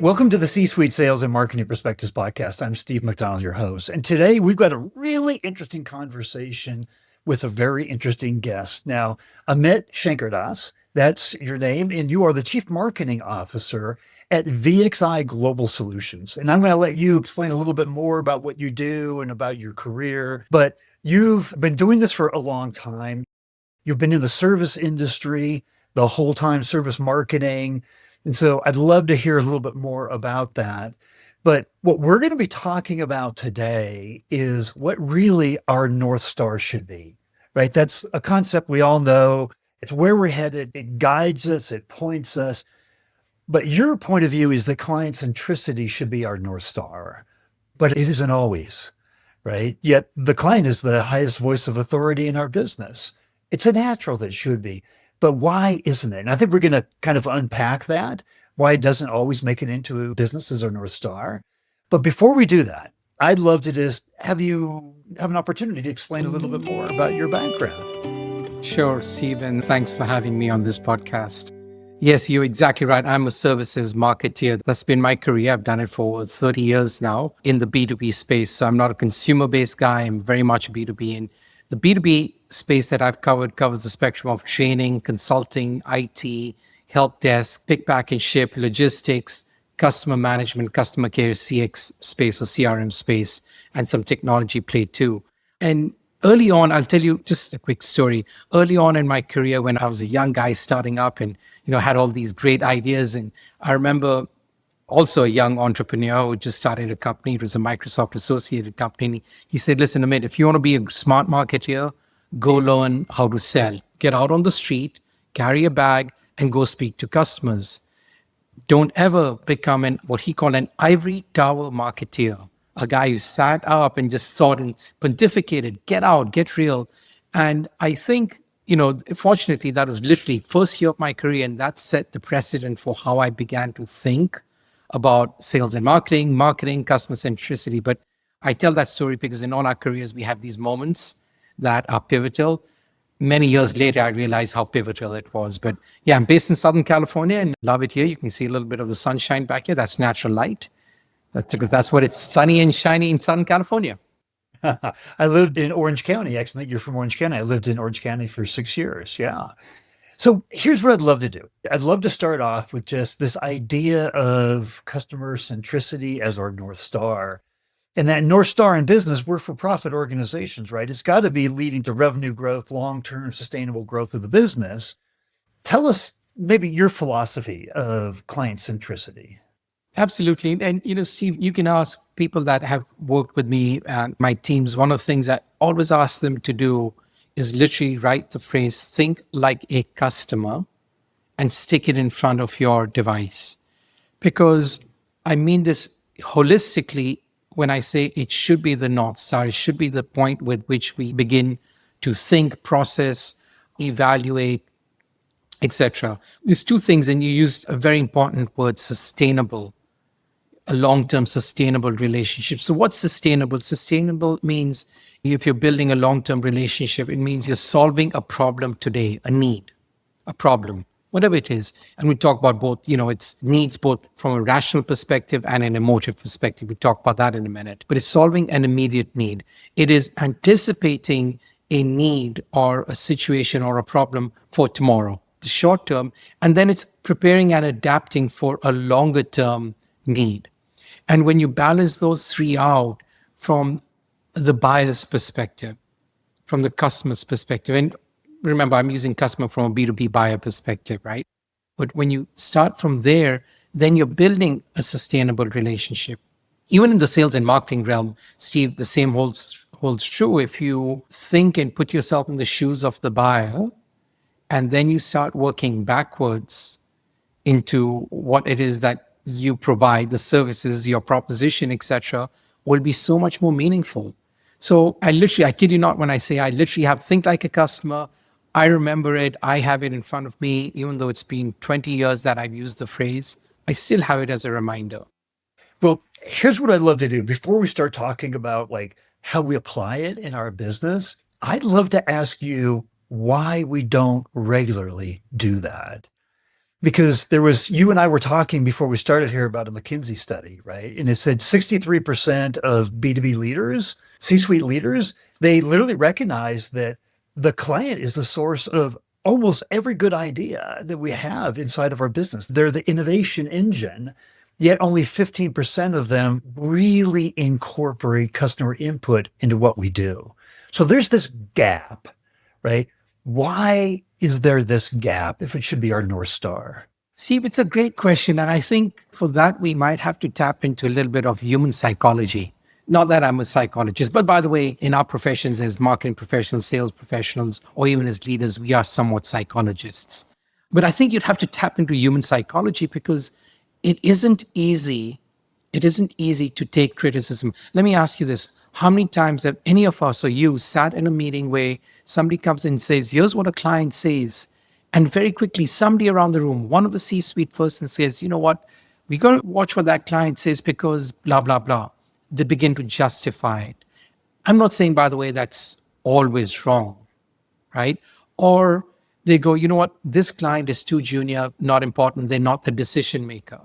Welcome to the C-Suite Sales and Marketing Perspectives podcast. I'm Steve McDonald, your host. And today we've got a really interesting conversation with a very interesting guest. Now, Amit Shankardass, that's your name, and you are the Chief Marketing Officer at VXI Global Solutions. And I'm going to let you explain a little bit more about what you do and about your career. But you've been doing this for a long time. You've been in the service industry the whole time, service marketing. And so I'd love to hear a little bit more about that. But what we're going to be talking about today is what really our North Star should be, right? That's a concept we all know. It's where we're headed. It guides us, it points us. But your point of view is that client centricity should be our North Star, but it isn't always, right? Yet the client is the highest voice of authority in our business. It's a natural that it should be. But why isn't it? And I think we're going to kind of unpack that, why it doesn't always make it into business as our North Star. But before we do that, I'd love to just have you have an opportunity to explain a little bit more about your background. Sure, Steve, and thanks for having me on this podcast. Yes, you're exactly right. I'm a services marketeer. That's been my career. I've done it for over 30 years now in the B2B space. So I'm not a consumer-based guy. I'm very much B2B. And the B2B space that I've covered covers the spectrum of training, consulting, IT, help desk, pick, pack, and ship, logistics, customer management, customer care, CX space or CRM space, and some technology play too. And early on, I'll tell you just a quick story. Early on in my career, when I was a young guy starting up and had all these great ideas, and I remember also a young entrepreneur who just started a company. It was a Microsoft associated company. He said, listen, Amit, if you want to be a smart marketeer, go learn how to sell. Get out on the street, carry a bag, and go speak to customers. Don't ever become what he called an ivory tower marketeer, a guy who sat up and just thought and pontificated, get out, get real. And I think, fortunately, that was literally first year of my career, and that set the precedent for how I began to think about sales and marketing, customer centricity. But I tell that story because in all our careers, we have these moments that are pivotal. Many years later, I realized how pivotal it was. But yeah, I'm based in Southern California and love it here. You can see a little bit of the sunshine back here. That's natural light. That's because that's what it's sunny and shiny in Southern California. I lived in Orange County. Actually, you're from Orange County. I lived in Orange County for 6 years. Yeah. So here's what I'd love to do. I'd love to start off with just this idea of customer centricity as our North Star. And that North Star in business, we're for-profit organizations, right? It's got to be leading to revenue growth, long-term sustainable growth of the business. Tell us maybe your philosophy of client centricity. Absolutely. And, Steve, you can ask people that have worked with me and my teams. One of the things I always ask them to do is literally write the phrase, think like a customer, and stick it in front of your device. Because I mean this holistically when I say it should be the North Star. It should be the point with which we begin to think, process, evaluate, etc. There's two things, and you used a very important word, sustainable, a long-term sustainable relationship. So what's sustainable? Sustainable means if you're building a long-term relationship, it means you're solving a problem today, a need, a problem, whatever it is. And we talk about both, it's needs both from a rational perspective and an emotive perspective. We talk about that in a minute. But it's solving an immediate need. It is anticipating a need or a situation or a problem for tomorrow, the short term. And then it's preparing and adapting for a longer term need. And when you balance those three out from the buyer's perspective, from the customer's perspective, and remember, I'm using customer from a B2B buyer perspective, right? But when you start from there, then you're building a sustainable relationship. Even in the sales and marketing realm, Steve, the same holds true. If you think and put yourself in the shoes of the buyer, and then you start working backwards into what it is that you provide, the services, your proposition, etc., will be so much more meaningful. So I kid you not when I say I literally have think like a customer. I remember it. I have it in front of me, even though it's been 20 years that I've used the phrase. I still have it as a reminder. Well, here's what I'd love to do. Before we start talking about how we apply it in our business, I'd love to ask you why we don't regularly do that. because there was, you and I were talking before we started here about a McKinsey study, right? And it said 63% of B2B leaders, C-suite leaders, they literally recognize that the client is the source of almost every good idea that we have inside of our business. They're the innovation engine, yet only 15% of them really incorporate customer input into what we do. So there's this gap, right? Why is there this gap if it should be our North Star? Steve, it's a great question. And I think for that, we might have to tap into a little bit of human psychology. Not that I'm a psychologist, but by the way, in our professions as marketing professionals, sales professionals, or even as leaders, we are somewhat psychologists. But I think you'd have to tap into human psychology because it isn't easy. It isn't easy to take criticism. Let me ask you this. How many times have any of us or you sat in a meeting where somebody comes in and says, here's what a client says, and very quickly, somebody around the room, one of the C-suite persons says, you know what, we got to watch what that client says because blah, blah, blah. They begin to justify it. I'm not saying, by the way, that's always wrong, right? Or they go, you know what, this client is too junior, not important. They're not the decision maker,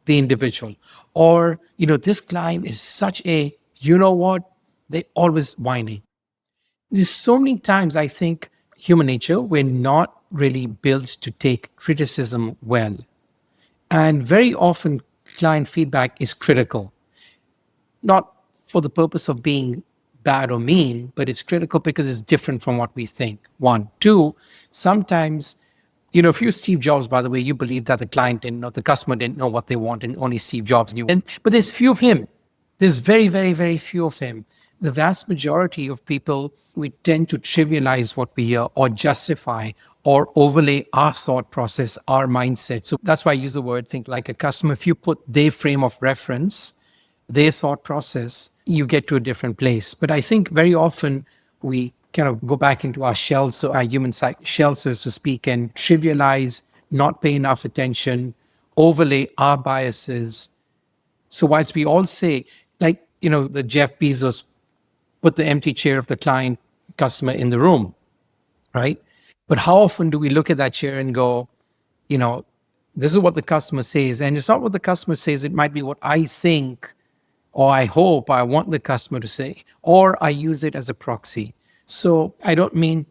the individual. Or, you know, this client is such a, you know what, they always whining. There's so many times I think human nature, we're not really built to take criticism well. And very often client feedback is critical, not for the purpose of being bad or mean, but it's critical because it's different from what we think. One. Two, sometimes, you know, if you're Steve Jobs, by the way, you believe that the client didn't know, the customer didn't know what they want, and only Steve Jobs knew. But there's few of him. There's very, very, very few of him. The vast majority of people, we tend to trivialize what we hear or justify or overlay our thought process, our mindset. So that's why I use the word think like a customer. If you put their frame of reference, their thought process, you get to a different place. But I think very often we kind of go back into our shells, so our human shells, so to speak, and trivialize, not pay enough attention, overlay our biases. So whilst we all say, like, you know, the Jeff Bezos put the empty chair of the client customer in the room, right? But how often do we look at that chair and go, you know, this is what the customer says. And it's not what the customer says. It might be what I think, or I hope, I want the customer to say, or I use it as a proxy. So I don't mean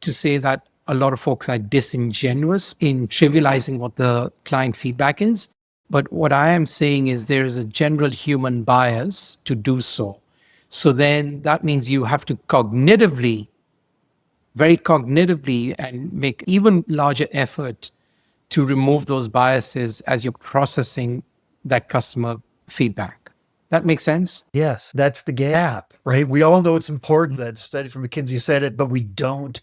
to say that a lot of folks are disingenuous in trivializing what the client feedback is. But what I am saying is there is a general human bias to do so. So then that means you have to cognitively, very cognitively, and make even larger effort to remove those biases as you're processing that customer feedback. That makes sense? Yes, that's the gap, right? We all know it's important. That study from McKinsey said it, but we don't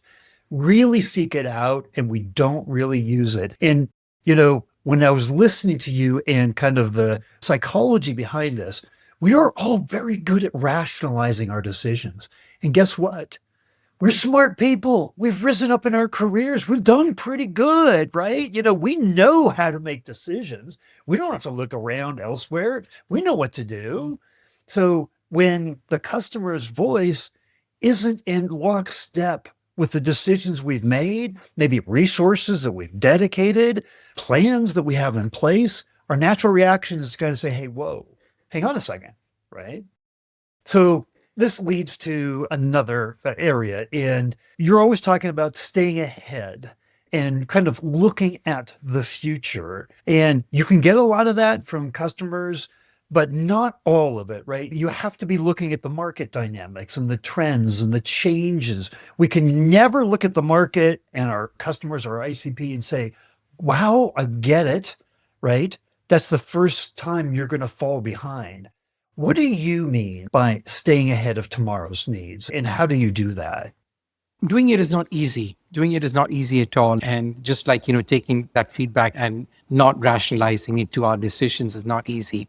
really seek it out and we don't really use it. And, you know, when I was listening to you and kind of the psychology behind this, we are all very good at rationalizing our decisions. And guess what? We're smart people. We've risen up in our careers. We've done pretty good, right? You know, we know how to make decisions. We don't have to look around elsewhere. We know what to do. So when the customer's voice isn't in lockstep with the decisions we've made, maybe resources that we've dedicated, plans that we have in place, our natural reaction is going to say, hey, whoa, hang on a second, right? So this leads to another area, and you're always talking about staying ahead and kind of looking at the future. And you can get a lot of that from customers, but not all of it, right? You have to be looking at the market dynamics and the trends and the changes. We can never look at the market and our customers or ICP and say, wow, I get it, right? That's the first time you're going to fall behind. What do you mean by staying ahead of tomorrow's needs? And how do you do that? Doing it is not easy. Doing it is not easy at all. And just like, you know, taking that feedback and not rationalizing it to our decisions is not easy.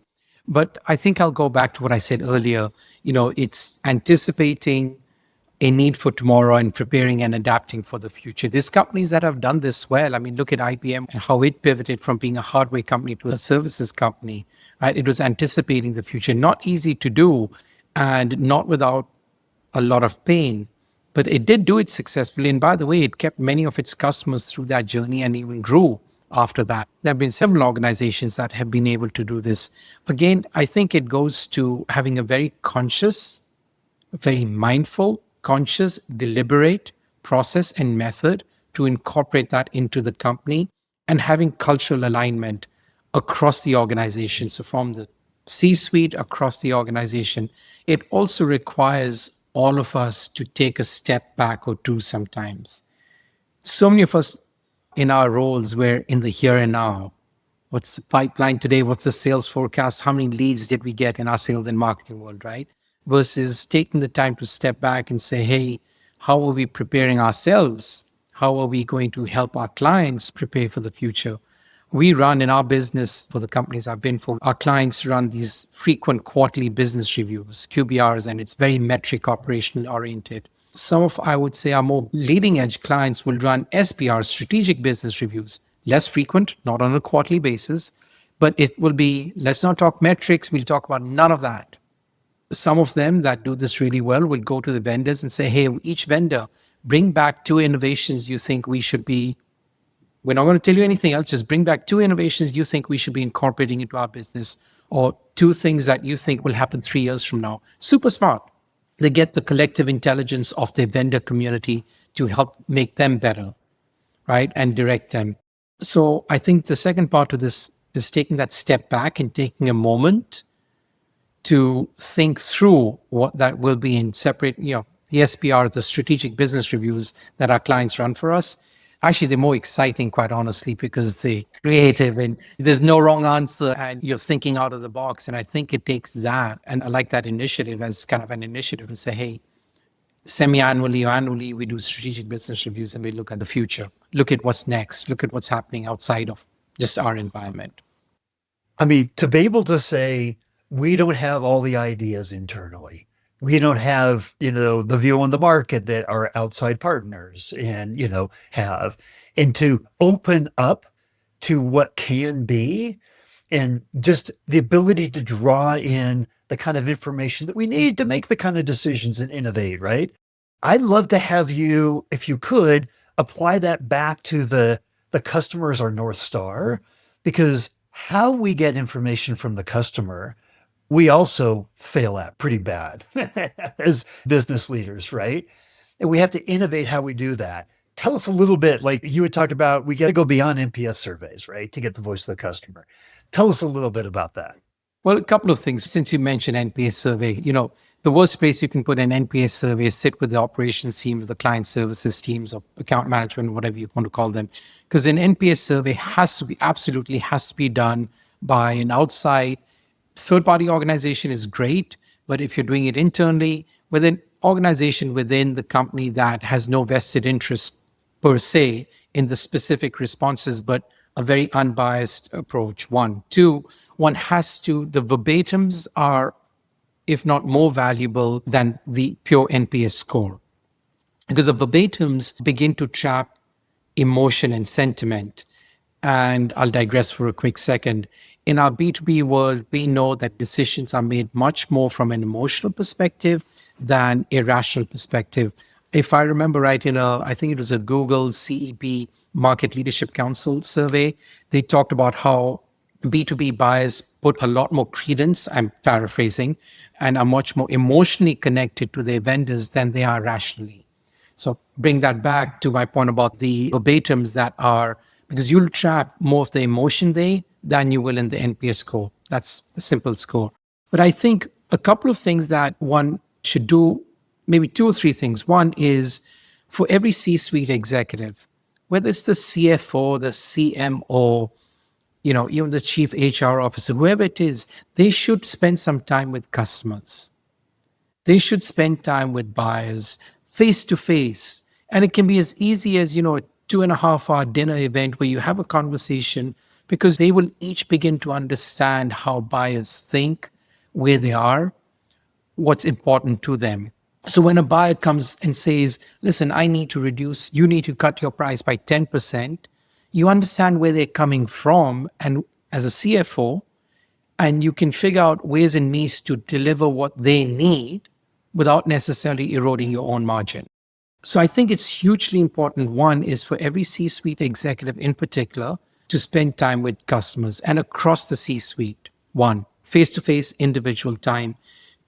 But I think I'll go back to what I said earlier. You know, it's anticipating a need for tomorrow and preparing and adapting for the future. There's companies that have done this well. I mean, look at IBM and how it pivoted from being a hardware company to a services company, right? It was anticipating the future. Not easy to do and not without a lot of pain, but it did do it successfully. And by the way, it kept many of its customers through that journey and even grew after that. There have been several organizations that have been able to do this. Again, I think it goes to having a very conscious, very mindful, conscious, deliberate process and method to incorporate that into the company and having cultural alignment across the organization. So, from the C suite across the organization, it also requires all of us to take a step back or two sometimes. So many of us in our roles, we're in the here and now. What's the pipeline today? What's the sales forecast? How many leads did we get in our sales and marketing world, right? Versus taking the time to step back and say, hey, how are we preparing ourselves? How are we going to help our clients prepare for the future? We run in our business for the companies I've been for, our clients run these frequent quarterly business reviews, QBRs, and it's very metric operational oriented. Some of, I would say, our more leading edge clients will run SBRs, strategic business reviews, less frequent, not on a quarterly basis, but it will be, let's not talk metrics, we'll talk about none of that. Some of them that do this really well will go to the vendors and say, hey, each vendor, bring back 2 innovations you think we should be. We're not going to tell you anything else. Just bring back 2 innovations you think we should be incorporating into our business, or 2 things that you think will happen 3 years from now. Super smart. They get the collective intelligence of their vendor community to help make them better, right? And direct them. So I think the second part of this is taking that step back and taking a moment to think through what that will be in separate, the SPR, the strategic business reviews that our clients run for us. Actually, they're more exciting, quite honestly, because they're creative and there's no wrong answer and you're thinking out of the box. And I think it takes that. And I like that initiative as kind of an initiative to say, hey, semi-annually or annually, we do strategic business reviews and we look at the future, look at what's next, look at what's happening outside of just our environment. I mean, to be able to say, we don't have all the ideas internally. We don't have, the view on the market that our outside partners and, have, and to open up to what can be, and just the ability to draw in the kind of information that we need to make the kind of decisions and innovate, right? I'd love to have you, if you could, apply that back to the customer as our North Star, because how we get information from the customer, we also fail at pretty bad as business leaders, right? And we have to innovate how we do that. Tell us a little bit, like you had talked about, we got to go beyond NPS surveys, right, to get the voice of the customer. Tell us a little bit about that. Well, a couple of things. Since you mentioned NPS survey, the worst place you can put an NPS survey is sit with the operations teams, the client services teams, or account management, whatever you want to call them. Because an NPS survey absolutely has to be done by an outside third-party organization is great, but if you're doing it internally with an organization within the company that has no vested interest per se in the specific responses, but a very unbiased approach, 1. 2, the verbatims are, if not more valuable than the pure NPS score. Because the verbatims begin to trap emotion and sentiment. And I'll digress for a quick second. In our B2B world, we know that decisions are made much more from an emotional perspective than a rational perspective. If I remember right, I think it was a Google CEP Market Leadership Council survey, they talked about how B2B buyers put a lot more credence, I'm paraphrasing, and are much more emotionally connected to their vendors than they are rationally. So bring that back to my point about the verbatims that are, because you'll trap more of the emotion there than you will in the NPS score. That's a simple score. But I think a couple of things that one should do, maybe 2 or 3 things. One is for every C-suite executive, whether it's the CFO, the CMO, even the chief HR officer, whoever it is, they should spend some time with customers. They should spend time with buyers face to face. And it can be as easy as, a 2.5-hour dinner event where you have a conversation, because they will each begin to understand how buyers think, where they are, what's important to them. So when a buyer comes and says, listen, you need to cut your price by 10%, you understand where they're coming from, and as a CFO, and you can figure out ways and means to deliver what they need without necessarily eroding your own margin. So I think it's hugely important. One is for every C-suite executive in particular, to spend time with customers and across the C-suite. One, face-to-face individual time.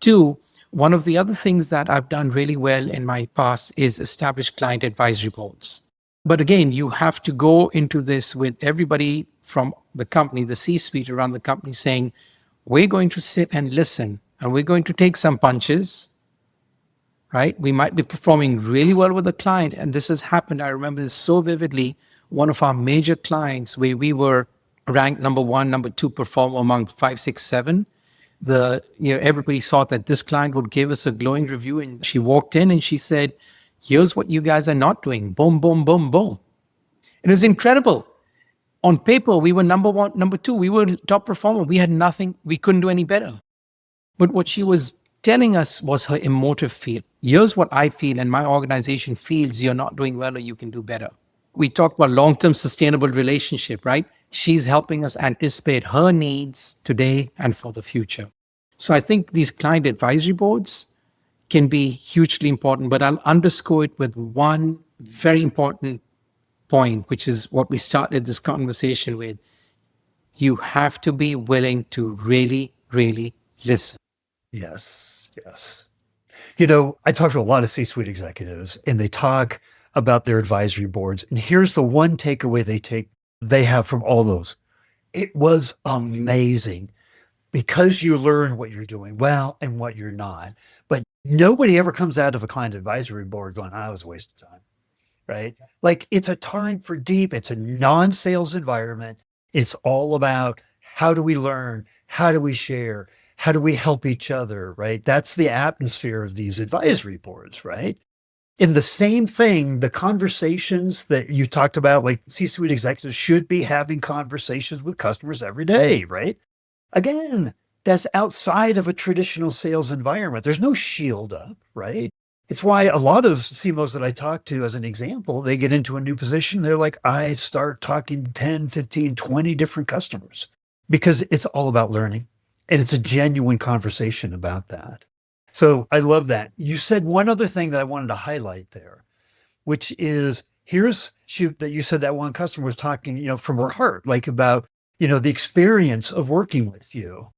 Two, one of the other things that I've done really well in my past is establish client advisory boards. But again, you have to go into this with everybody from the company, the C-suite around the company saying, we're going to sit and listen and we're going to take some punches, right? We might be performing really well with the client. And this has happened. I remember this so vividly. One of our major clients where we were ranked number one, number two performer among five, six, seven. Everybody thought that this client would give us a glowing review. And she walked in and she said, here's what you guys are not doing. Boom, boom, boom, boom. It was incredible. On paper, we were number one, number two. We were top performer. We had nothing. We couldn't do any better. But what she was telling us was her emotive feel. Here's what I feel and my organization feels you're not doing well or you can do better. We talked about long-term sustainable relationship, right? She's helping us anticipate her needs today and for the future. So I think these client advisory boards can be hugely important, but I'll underscore it with one very important point, which is what we started this conversation with. You have to be willing to really, really listen. Yes, yes. I talk to a lot of C-suite executives and they talk about their advisory boards. And here's the one takeaway they have from all those. It was amazing because you learn what you're doing well and what you're not. But nobody ever comes out of a client advisory board going, "Ah, it was a waste of time." Right? Like it's a time for deep, it's a non-sales environment. It's all about how do we learn? How do we share? How do we help each other? Right? That's the atmosphere of these advisory boards, right? In the same thing, the conversations that you talked about, like C-suite executives should be having conversations with customers every day, right? Again, that's outside of a traditional sales environment. There's no shield up, right? It's why a lot of CMOs that I talk to, as an example, they get into a new position. They're like, I start talking 10, 15, 20 different customers because it's all about learning. And it's a genuine conversation about that. So I love that. You said one other thing that I wanted to highlight there, which is that you said that one customer was talking, from her heart, like about, the experience of working with you.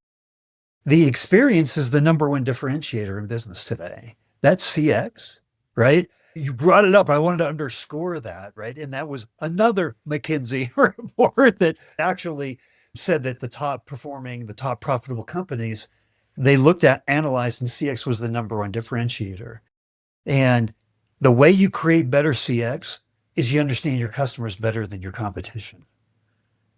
The experience is the number one differentiator in business today. That's CX, right? You brought it up. I wanted to underscore that, right? And that was another McKinsey report that actually said that the top performing, the top profitable companies, they looked at, analyzed, and CX was the number one differentiator. And the way you create better CX is you understand your customers better than your competition,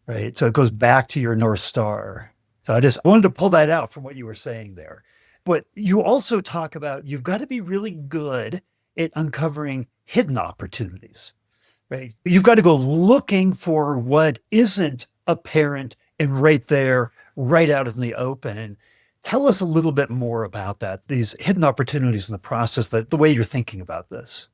right? So it goes back to your North Star. So I just wanted to pull that out from what you were saying there. But you also talk about you've got to be really good at uncovering hidden opportunities, right? You've got to go looking for what isn't apparent and right there, right out in the open. Tell us a little bit more about that, these hidden opportunities in the process, the way you're thinking about this.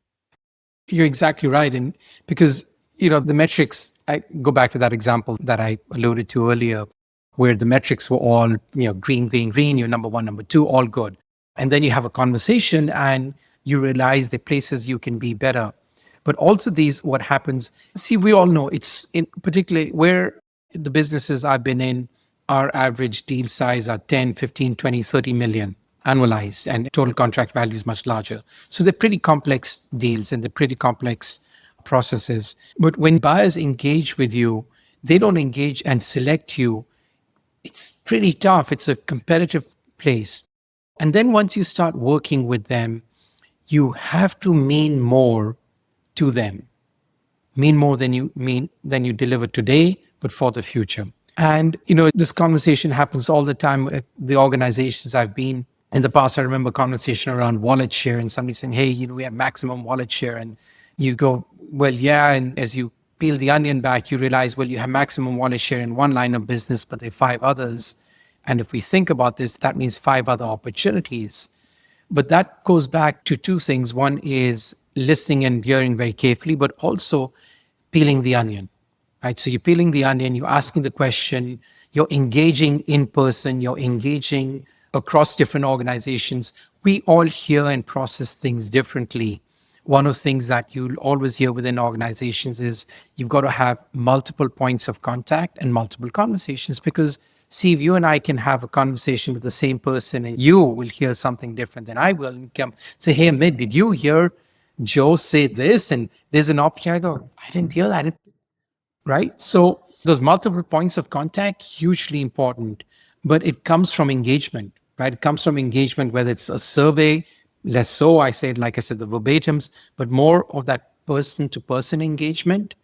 You're exactly right. And because, the metrics, I go back to that example that I alluded to earlier, where the metrics were all, green, green, green, you're number one, number two, all good. And then you have a conversation and you realize the places you can be better. But also what happens, see, we all know it's in particularly where the businesses I've been in, our average deal size are 10, 15, 20, 30 million annualized and total contract value is much larger. So they're pretty complex deals and they're pretty complex processes. But when buyers engage with you, they don't engage and select you. It's pretty tough. It's a competitive place. And then once you start working with them, you have to mean more to them. Mean more than you deliver today, but for the future. And, this conversation happens all the time at the organizations I've been. In the past, I remember a conversation around wallet share and somebody saying, hey, we have maximum wallet share. And you go, well, yeah. And as you peel the onion back, you realize, well, you have maximum wallet share in one line of business, but there are 5 others. And if we think about this, that means 5 other opportunities. But that goes back to 2 things. One is listening and hearing very carefully, but also peeling the onion, right? So you're peeling the onion, you're asking the question, you're engaging in person, you're engaging across different organizations. We all hear and process things differently. One of the things that you'll always hear within organizations is you've got to have multiple points of contact and multiple conversations, because see, if you and I can have a conversation with the same person and you will hear something different than I will, and come say, hey, Amit, did you hear Joe say this? And there's an opportunity. I go, I didn't hear that. Right? So those multiple points of contact, hugely important, but it comes from engagement, right? It comes from engagement, whether it's a survey, less so, like I said, the verbatims, but more of that person to person engagement,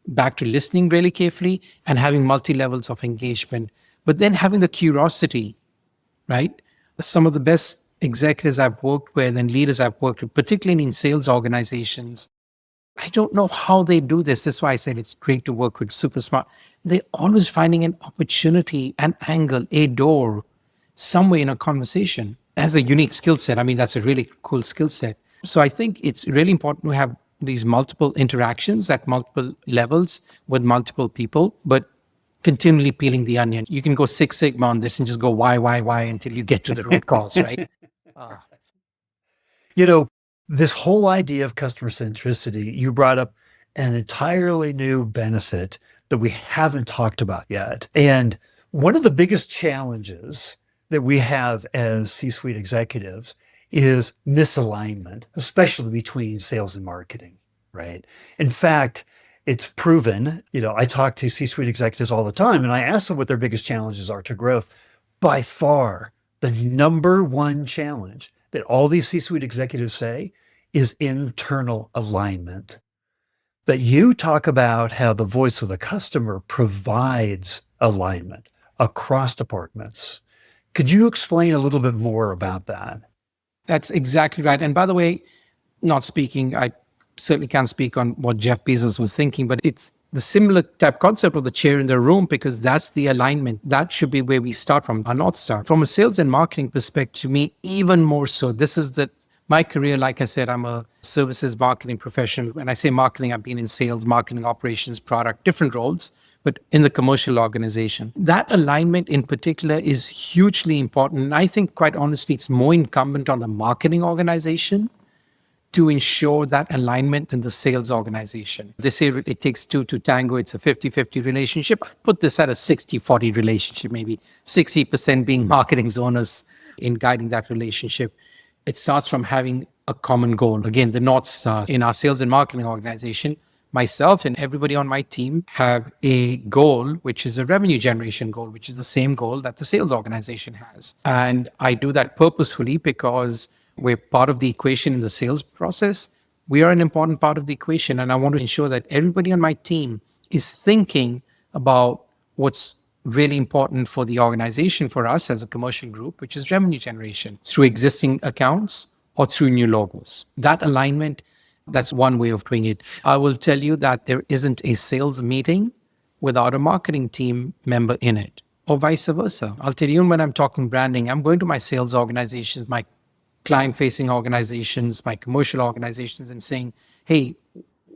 back to listening really carefully and having multi levels of engagement, but then having the curiosity, right? Some of the best executives I've worked with and leaders I've worked with, particularly in sales organizations, I don't know how they do this. That's why I said it's great to work with super smart. They're always finding an opportunity, an angle, a door, somewhere in a conversation. As a unique skill set. I mean, that's a really cool skill set. So I think it's really important to have these multiple interactions at multiple levels with multiple people, but continually peeling the onion. You can go Six Sigma on this and just go why until you get to the root cause, right? Uh, You know, this whole idea of customer centricity, you brought up an entirely new benefit that we haven't talked about yet. And one of the biggest challenges that we have as C-suite executives is misalignment, especially between sales and marketing, right? In fact, it's proven, I talk to C-suite executives all the time and I ask them what their biggest challenges are to growth. By far, the number one challenge that all these C-suite executives say is internal alignment. But you talk about how the voice of the customer provides alignment across departments. Could you explain a little bit more about that? That's exactly right. And by the way, not speaking, I certainly can't speak on what Jeff Bezos was thinking, but it's the similar type concept of the chair in the room, because that's the alignment. That should be where we start from, our North Star. From a sales and marketing perspective, to me, even more so, this is my career. Like I said, I'm a services marketing professional. When I say marketing, I've been in sales, marketing, operations, product, different roles, but in the commercial organization. That alignment in particular is hugely important. And I think, quite honestly, it's more incumbent on the marketing organization to ensure that alignment in the sales organization. They say it takes two to tango. It's a 50-50 relationship. I put this at a 60-40 relationship, maybe 60% being marketing's owners in guiding that relationship. It starts from having a common goal. Again, the North Star in our sales and marketing organization. Myself and everybody on my team have a goal, which is a revenue generation goal, which is the same goal that the sales organization has. And I do that purposefully because we're part of the equation in the sales process. We are an important part of the equation. And I want to ensure that everybody on my team is thinking about what's really important for the organization, for us as a commercial group, which is revenue generation through existing accounts or through new logos. That alignment, that's one way of doing it. I will tell you that there isn't a sales meeting without a marketing team member in it, or vice versa. I'll tell you, when I'm talking branding, I'm going to my sales organizations, my client-facing organizations, my commercial organizations, and saying, hey,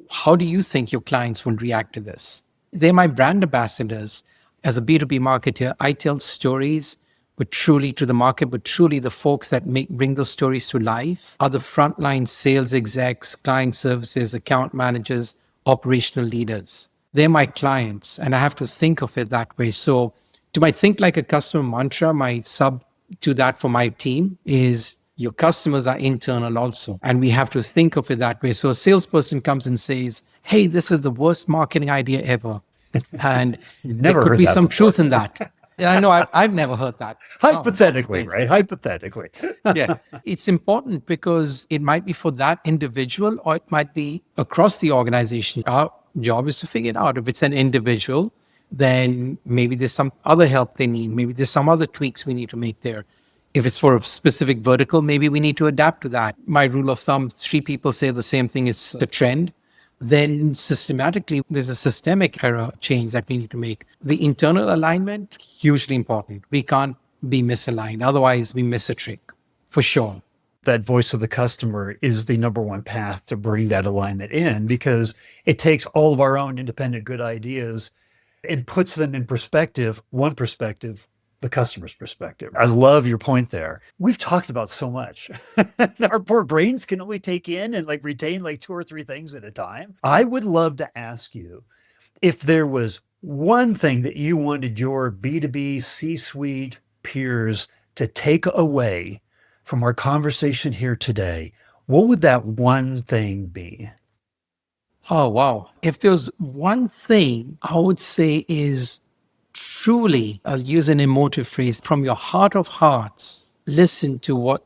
how do you think your clients will react to this? They're my brand ambassadors. As a B2B marketer, I tell stories, but truly to the market, but truly the folks that bring those stories to life are the frontline sales execs, client services, account managers, operational leaders. They're my clients, and I have to think of it that way. So to my think like a customer mantra, my sub to that for my team is your customers are internal also. And we have to think of it that way. So a salesperson comes and says, hey, this is the worst marketing idea ever. And there Never could heard be that some before. truth in that. Yeah, I know, I've never heard that. Oh, Hypothetically, great. right? Hypothetically. Yeah. It's important because it might be for that individual or it might be across the organization. Our job is to figure it out. If it's an individual, then maybe there's some other help they need. Maybe there's some other tweaks we need to make there. If it's for a specific vertical, maybe we need to adapt to that. My rule of thumb, three people say the same thing, it's a trend. Then systematically, there's a systemic error change that we need to make. The internal alignment, hugely important. We can't be misaligned. Otherwise, we miss a trick, for sure. That voice of the customer is the number one path to bring that alignment in, because it takes all of our own independent good ideas and puts them in perspective, one perspective, the customer's perspective. I love your point there. We've talked about so much. Our poor brains can only take in and like retain like two or three things at a time. I would love to ask you if there was one thing that you wanted your B2B C-suite peers to take away from our conversation here today, what would that one thing be? Oh, wow. If there's one thing I would say is truly, I'll use an emotive phrase, from your heart of hearts, listen to what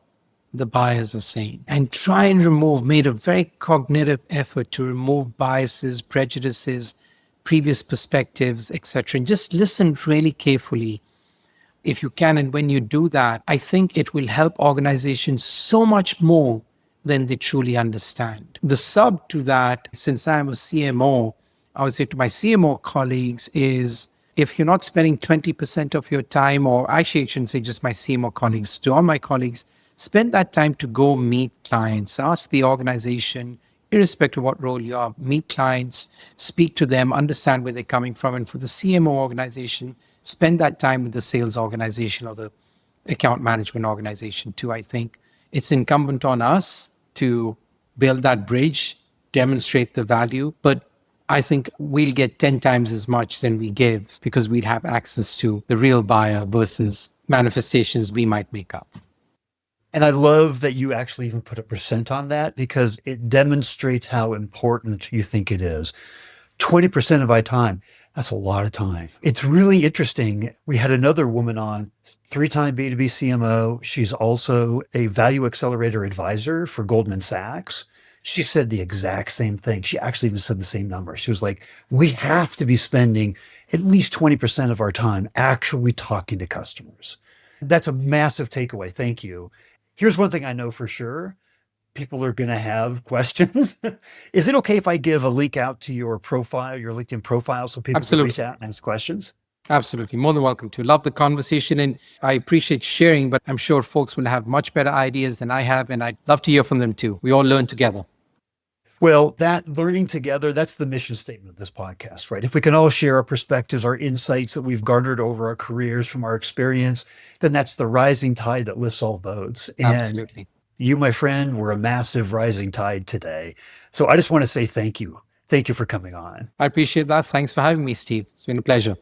the buyers are saying and try and remove, made a very cognitive effort to remove biases, prejudices, previous perspectives, etc. And just listen really carefully if you can. And when you do that, I think it will help organizations so much more than they truly understand. The sub to that, since I'm a CMO, I would say to my CMO colleagues is, if you're not spending 20% of your time, or actually I shouldn't say just my CMO colleagues, to all my colleagues, spend that time to go meet clients, ask the organization, irrespective of what role you are, meet clients, speak to them, understand where they're coming from. And for the CMO organization, spend that time with the sales organization or the account management organization too. I think it's incumbent on us to build that bridge, demonstrate the value, but I think we'll get 10 times as much than we give because we'd have access to the real buyer versus manifestations we might make up. And I love that you actually even put a percent on that because it demonstrates how important you think it is. 20% of my time, that's a lot of time. It's really interesting. We had another woman on, three-time B2B CMO. She's also a value accelerator advisor for Goldman Sachs. She said the exact same thing. She actually even said the same number. She was like, we have to be spending at least 20% of our time actually talking to customers. That's a massive takeaway. Thank you. Here's one thing I know for sure. People are going to have questions. Is it okay if I give a link out to your profile, your LinkedIn profile, so people can reach out and ask questions? Absolutely. More than welcome to. Love the conversation. And I appreciate sharing, but I'm sure folks will have much better ideas than I have. And I'd love to hear from them too. We all learn together. Well, that learning together, that's the mission statement of this podcast, right? If we can all share our perspectives, our insights that we've garnered over our careers from our experience, then that's the rising tide that lifts all boats. And Absolutely. you, my friend, were a massive rising tide today. So I just want to say thank you. Thank you for coming on. I appreciate that. Thanks for having me, Steve. It's been a pleasure.